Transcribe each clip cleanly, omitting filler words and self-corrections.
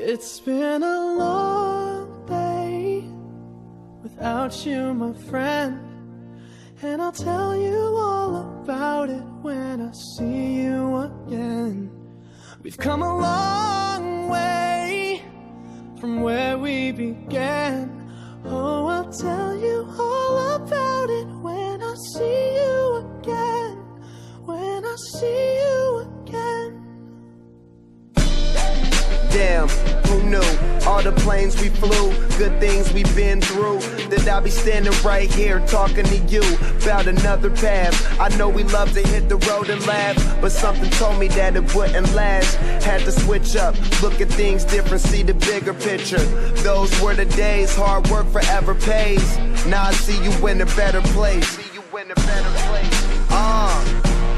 It's been a long day without you, my friend, and I'll tell you all about it when I see you again. We've come a long way from where we began. Oh, I'll tell you all about it when I see you again. When I see you again. Damn, who knew? All the planes we flew, good things we've been through. That I'll be standing right here talking to you about another path. I know we love to hit the road and laugh, but something told me that it wouldn't last. Had to switch up, look at things different, see the bigger picture. Those were the days, hard work forever pays. Now I see you in a better place.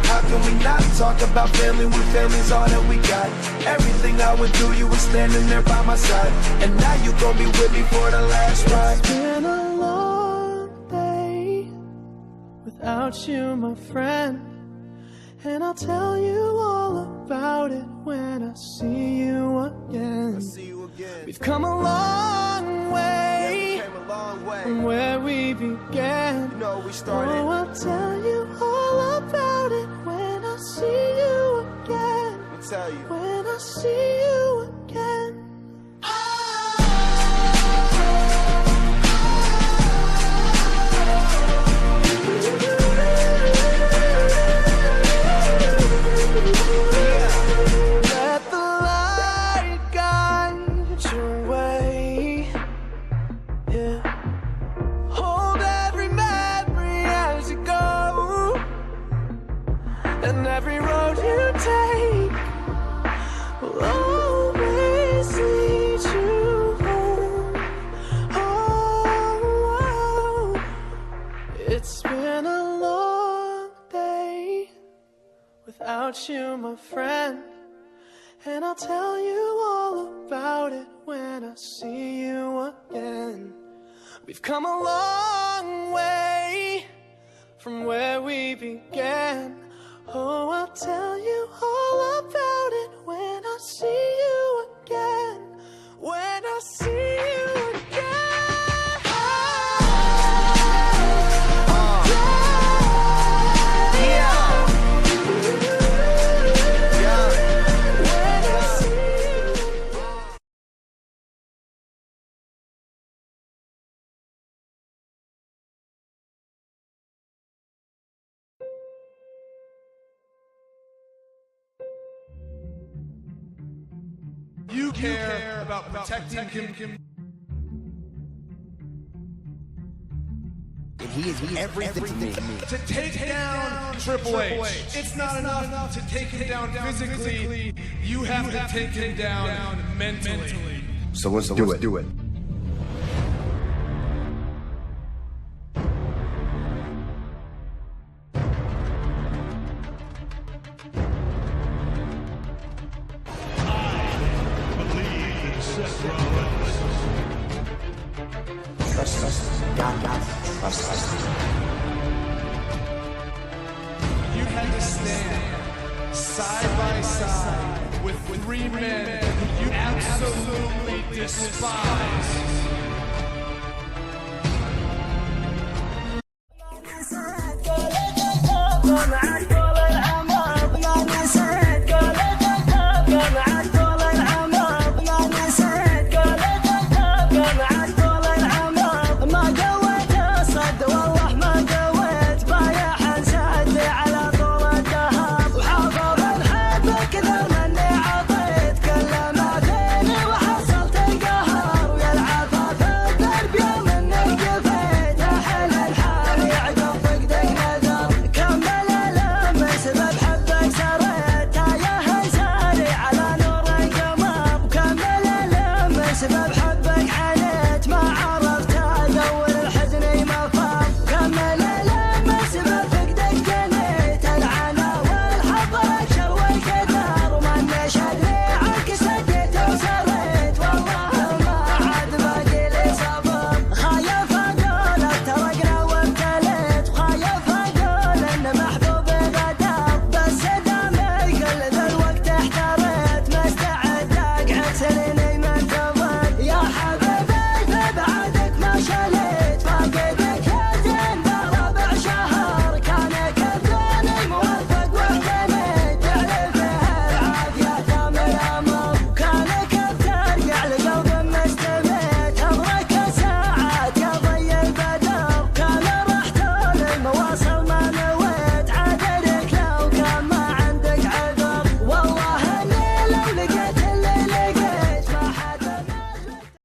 How can we not talk about family when family's all that we got? Everything I would do, you were standing there by my side, and now you gon' be with me for the last ride. It's been a long day without you, my friend, and I'll tell you all about it when I see you again. We've come a long way, from where we began. You know, we started. Oh, I'll tell you all about it when I see you again. Let me tell you. When I see you again. Let the light guide your way. Yeah. Hold every memory as you go, and every road you take will always lead you home. Oh, it's been a long day without you, my friend, and I'll tell you all about it when I see you again. We've come a long way from where we began. Oh, I'll tell you all about it when I see you again. When I see you again. You care about protecting him. He is everything to me. To take down Triple H. It's not enough to take him down physically. You have to take him down mentally. So let's do it. Trust us. God, trust us. You had to stand side by side with three men you absolutely despise.